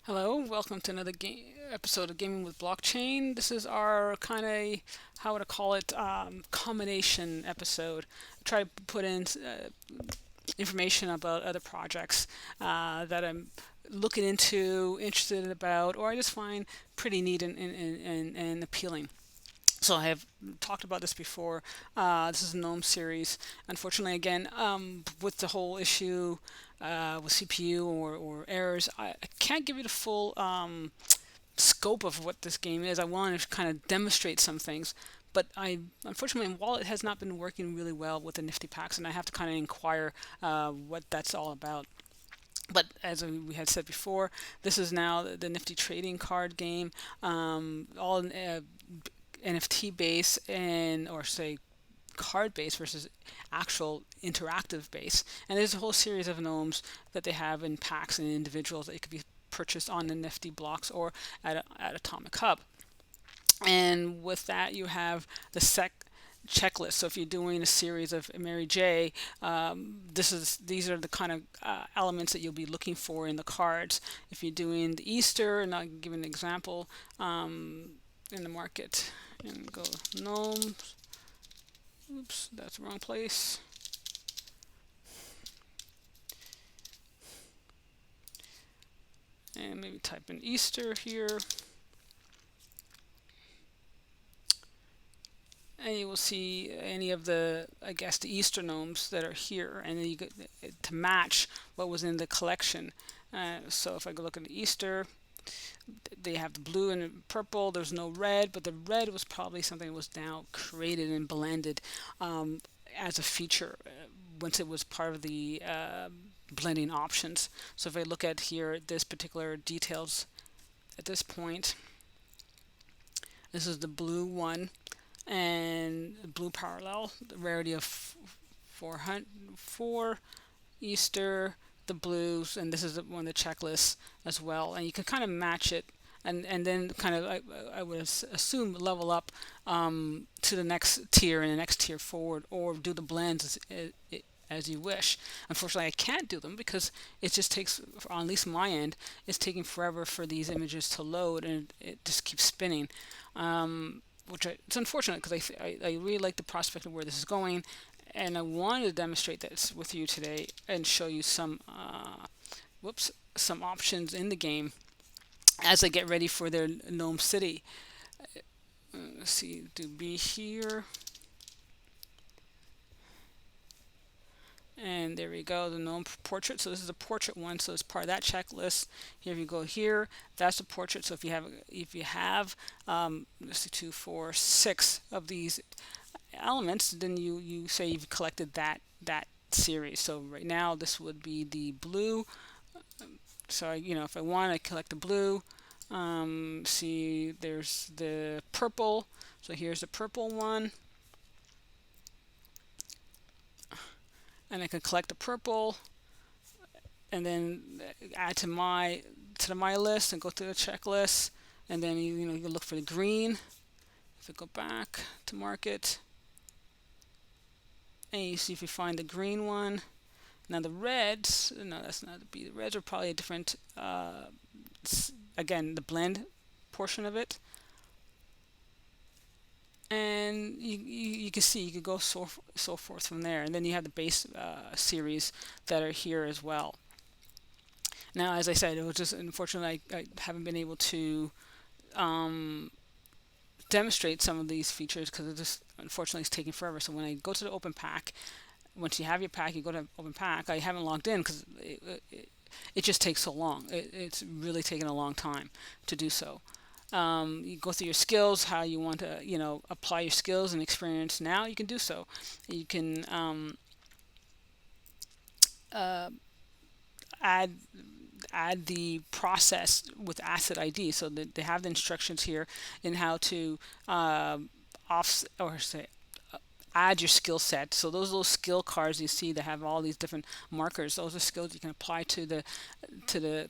Hello, welcome to another episode of Gaming with Blockchain. This is our kind of, how would I call it, combination episode. Try to put in information about other projects that I'm looking into, interested about, or I just find pretty neat and appealing. So I have talked about this before. This is a Gnome series. Unfortunately, again, with the whole issue with CPU or errors, I can't give you the full scope of what this game is. I want to kind of demonstrate some things, but I unfortunately, my wallet has not been working really well with the Nifty packs, and I have to kind of inquire what that's all about. But as we had said before, this is now the Nifty trading card game, all NFT base and or say card base versus actual interactive base. And there's a whole series of gnomes that they have in packs and individuals that could be purchased on the Nifty blocks or at Atomic Hub. And with that, you have the checklist. So if you're doing a series of Mary J, these are the kind of elements that you'll be looking for in the cards. If you're doing the Easter, and I'll give an example in the market, and go gnomes. Oops, that's the wrong place. And maybe type in Easter here. And you will see any of the, I guess, the Easter gnomes that are here, and then you get to match what was in the collection. So if I go look at the Easter, they have the blue and the purple. There's no red, but the red was probably something that was now created and blended as a feature once it was part of the blending options. So if I look at here, this particular details at this point, this is the blue one and blue parallel, the rarity of 404 Easter, the blues, and this is one of the checklists as well. And you can kind of match it and then kind of I would assume level up to the next tier and the next tier forward, or do the blends as you wish. Unfortunately, I can't do them because it just takes, on at least my end, it's taking forever for these images to load, and it just keeps spinning. It's unfortunate because I really like the prospect of where this is going, and I wanted to demonstrate this with you today and show you some some options in the game as I get ready for their Gnome City. Let's see, do B here. And there we go, the gnome portrait. So this is a portrait one, so it's part of that checklist. Here, if you go here, that's a portrait. So if you have let's see, 2, 4, 6 of these elements, then you say you've collected that series. So right now this would be the blue. So if I want to collect the blue, see, there's the purple. So here's the purple one, and I can collect the purple, and then add to my list and go to the checklist, and then you look for the green. If I go back to market, and you see if you find the green one. Now the reds, no, that's not the B. The reds are probably a different, again, the blend portion of it. And you can see you could go so forth from there, and then you have the base series that are here as well. Now, as I said, it was just unfortunately I haven't been able to demonstrate some of these features because it just unfortunately is taking forever. So when I go to the open pack, once you have your pack, you go to open pack. I haven't logged in because it just takes so long. It's really taken a long time to do so. You go through your skills, how you want to, apply your skills and experience. Now you can do so. You can add the process with asset ID. So that they have the instructions here in how to add your skill set. So those little skill cards you see that have all these different markers, those are skills you can apply to the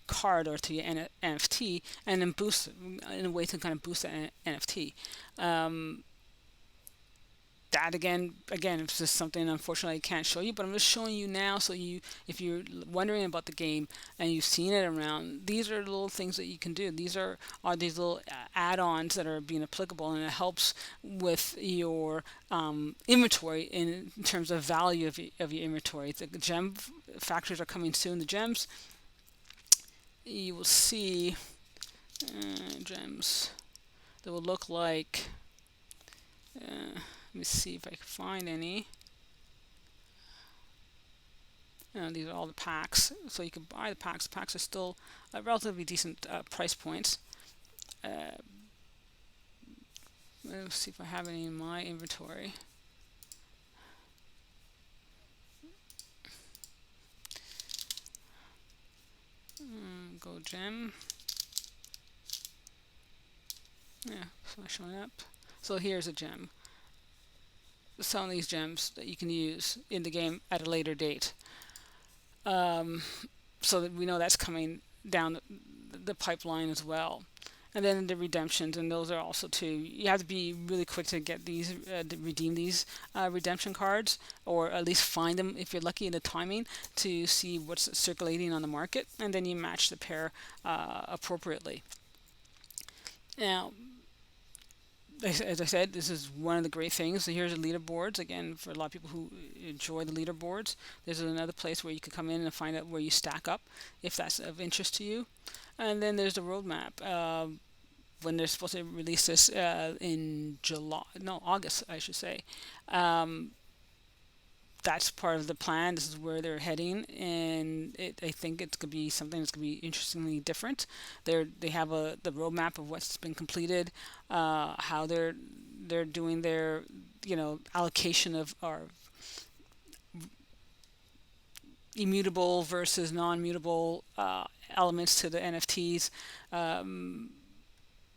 card or to your NFT, and then boost in a way to kind of boost the NFT. that again, it's just something unfortunately I can't show you, but I'm just showing you now so you, if you're wondering about the game and you've seen it around, these are little things that you can do. These are these little add-ons that are being applicable, and it helps with your inventory in terms of value of your inventory. The gem factories are coming soon. The gems, you will see gems that will look like, let me see if I can find any. These are all the packs, so you can buy the packs. The packs are still relatively decent price points. Let's see if I have any in my inventory. Go gem. Yeah, it's not showing up. So here's a gem. Some of these gems that you can use in the game at a later date. So that we know that's coming down the pipeline as well. And then the redemptions, and those are also too. You have to be really quick to get these, to redeem these redemption cards, or at least find them if you're lucky in the timing to see what's circulating on the market, and then you match the pair appropriately. Now, as I said, this is one of the great things. So here's the leaderboards again for a lot of people who enjoy the leaderboards. There's another place where you can come in and find out where you stack up, if that's of interest to you. And then there's the roadmap. When they're supposed to release this in August, I should say. That's part of the plan. This is where they're heading, and I think it's going to be something that's going to be interestingly different. They have the roadmap of what's been completed, how they're doing their allocation of our immutable versus non-mutable elements to the NFTs.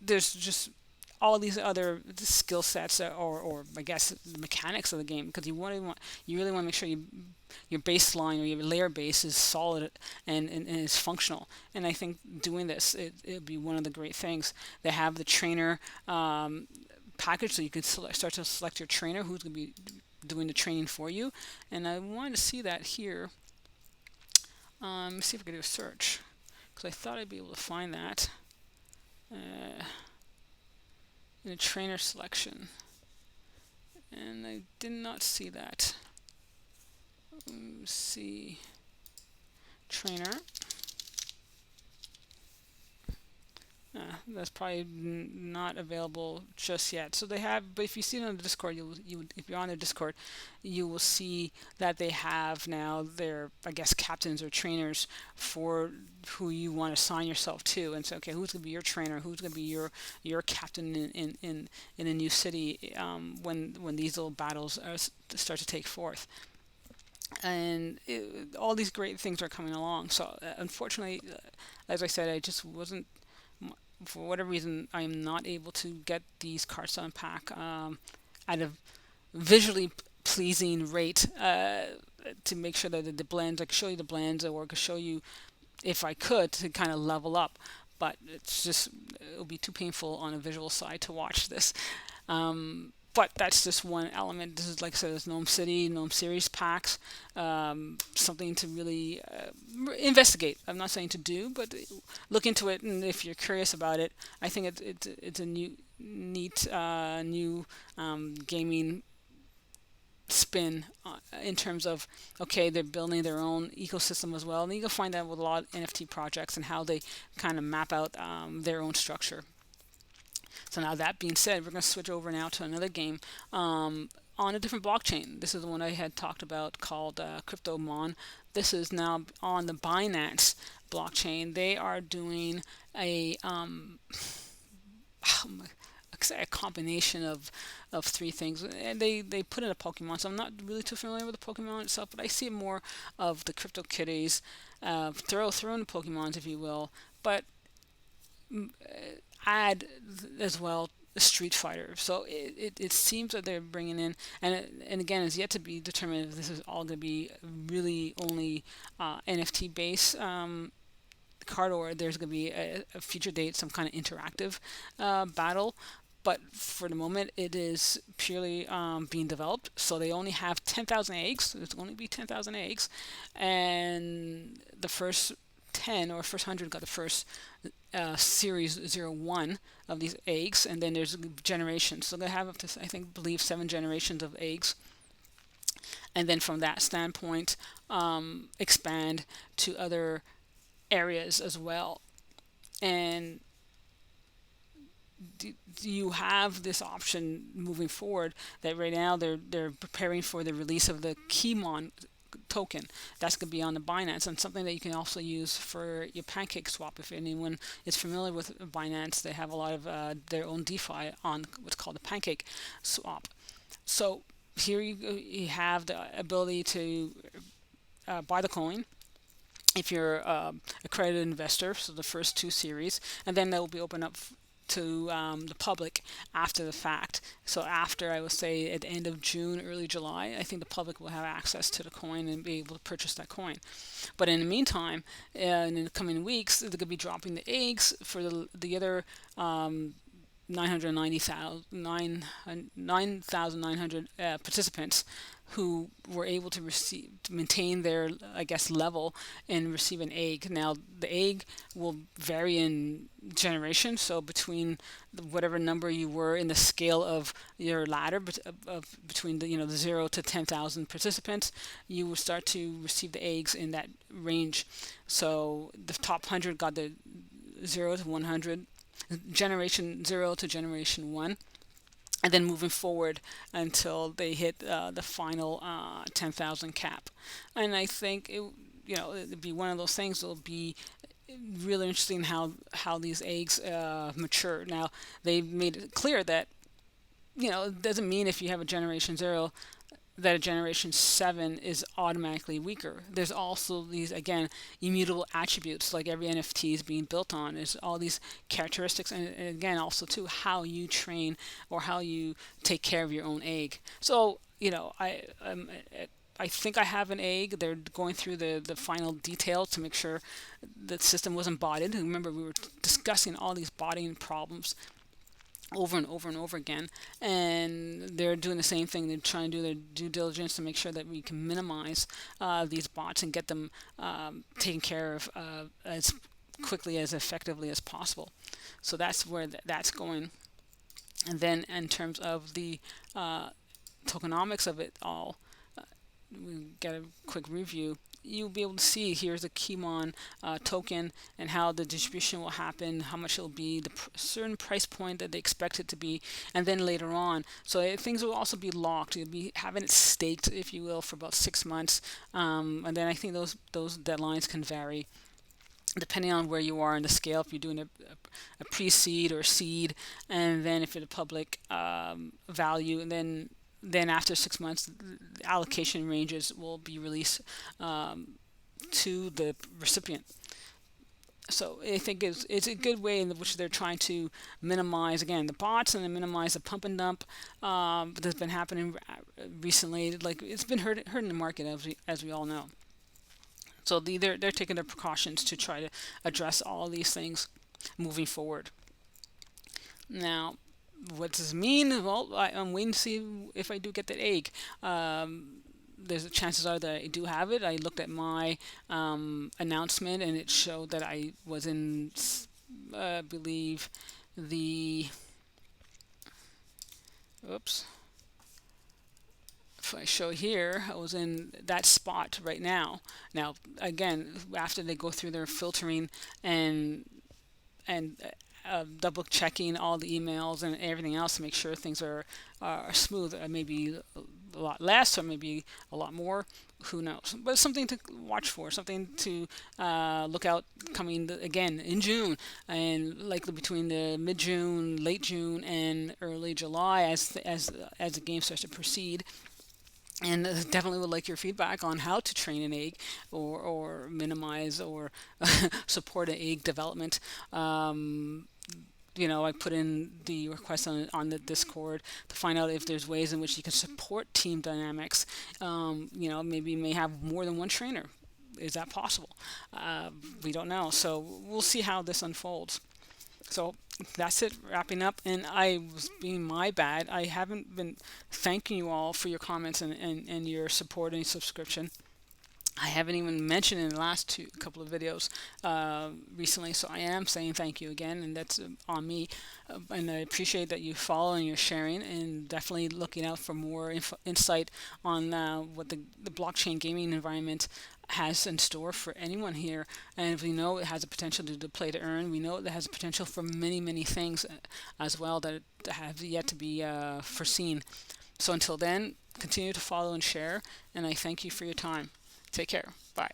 There's just all these other skill sets, or I guess the mechanics of the game, because you really want to make sure your baseline or your layer base is solid and is functional. And I think doing this, it'll be one of the great things. They have the trainer package, so you can start to select your trainer who's going to be doing the training for you. And I wanted to see that here. Let me see if I can do a search, because I thought I'd be able to find that. In a trainer selection, and I did not see that. Let's see, trainer. That's probably not available just yet. So they have, but if you see it on the Discord, if you're on the Discord, you will see that they have now their, I guess, captains or trainers for who you want to assign yourself to, and say, okay, who's going to be your trainer? Who's going to be your captain in a new city when these little battles start to take forth. And all these great things are coming along. So unfortunately, as I said, I just wasn't, for whatever reason, I am not able to get these cards to unpack at a visually pleasing rate, to make sure that the blends, I could show you the blends, or I could show you, if I could, to kind of level up. But it's just, it'll be too painful on a visual side to watch this. But that's just one element. This is, like I said, there's Gnome City, Gnome Series packs, something to really investigate. I'm not saying to do, but look into it. And if you're curious about it, I think it's a neat new gaming spin in terms of, okay, they're building their own ecosystem as well. And you can find that with a lot of NFT projects and how they kind of map out their own structure. So now that being said, we're going to switch over now to another game on a different blockchain. This is the one I had talked about called Kryptomon. This is now on the Binance blockchain. They are doing a combination of three things, and they put in a Pokemon. So I'm not really too familiar with the Pokemon itself, but I see more of the crypto kitties, throw in the Pokemons, if you will, but add as well Street Fighter. So it seems that they're bringing in, and again, it's yet to be determined if this is all going to be really only NFT based card, or there's going to be a future date, some kind of interactive battle. but for the moment it is purely being developed. So they only have 10,000 eggs. There's only be 10,000 eggs, and the first 10 or first 100 got the first series 01 of these eggs, and then there's generations. So they have up to, I think, believe 7 generations of eggs, and then from that standpoint, expand to other areas as well. And you have this option moving forward that right now they're preparing for the release of the Keymon token. That's going to be on the Binance, and something that you can also use for your Pancake Swap. If anyone is familiar with Binance, they have a lot of their own DeFi on what's called the Pancake Swap. So here you have the ability to buy the coin if you're accredited investor, so the first 2 series, and then that will be open up to the public after the fact. So after, I would say, at the end of June, early July, I think the public will have access to the coin and be able to purchase that coin. But in the meantime, in the coming weeks, they're going to be dropping the eggs for the other 9,900 participants who were able to maintain their, I guess, level and receive an egg. Now, the egg will vary in generation, so between whatever number you were in the scale of your ladder, between the 0 to 10,000 participants, you will start to receive the eggs in that range. So the top 100 got the 0 to 100, generation 0 to generation 1, and then moving forward until they hit the final 10,000 cap. And I think it'd be one of those things. It'll be really interesting how these eggs mature. Now, they made it clear that it doesn't mean if you have a generation 0 that a generation 7 is automatically weaker. There's also these, again, immutable attributes, like every NFT is being built on. There's all these characteristics, and again, also too, how you train or how you take care of your own egg. So I think I have an egg. They're going through the final details to make sure the system wasn't botted. Remember, we were discussing all these botting problems over and over and over again, and they're doing the same thing. They're trying to do their due diligence to make sure that we can minimize these bots and get them taken care of as quickly, as effectively as possible. So that's where that's going. And then in terms of the tokenomics of it all, we get a quick review. You'll be able to see here's the Keymon token and how the distribution will happen, how much it'll be, the certain price point that they expect it to be, and then later on. So things will also be locked. You'll be having it staked, if you will, for about 6 months, and then I think those deadlines can vary depending on where you are in the scale. If you're doing a pre-seed or seed, and then if it's a public value, and then after 6 months, the allocation ranges will be released to the recipient. So I think it's a good way in which they're trying to minimize, again, the bots, and then minimize the pump and dump that's been happening recently. Like, it's been hurting the market, as we all know. So they're taking their precautions to try to address all these things moving forward. Now, what does it mean? Well, I'm waiting to see if I do get that egg. There's chances are that I do have it. I looked at my announcement, and it showed that I was in, I believe, oops. If I show here, I was in that spot right now. Now, again, after they go through their filtering and double checking all the emails and everything else to make sure things are smooth. Maybe a lot less, or maybe a lot more. Who knows? But it's something to watch for, something to look out coming again in June, and likely between the mid-June, late June, and early July as the game starts to proceed. And definitely would like your feedback on how to train an egg, or minimize or support an egg development. I put in the request on the Discord to find out if there's ways in which you can support team dynamics. Maybe you may have more than one trainer. Is that possible? We don't know. So we'll see how this unfolds. So that's it, wrapping up. And I was being my bad. I haven't been thanking you all for your comments and your support and subscription. I haven't even mentioned in the last couple of videos recently, so I am saying thank you again, and that's on me. And I appreciate that you follow and you're sharing, and definitely looking out for more insight on what the blockchain gaming environment has in store for anyone here. And we know it has a potential to play to earn. We know it has a potential for many things as well that have yet to be foreseen. So until then, continue to follow and share, and I thank you for your time. Take care. Bye.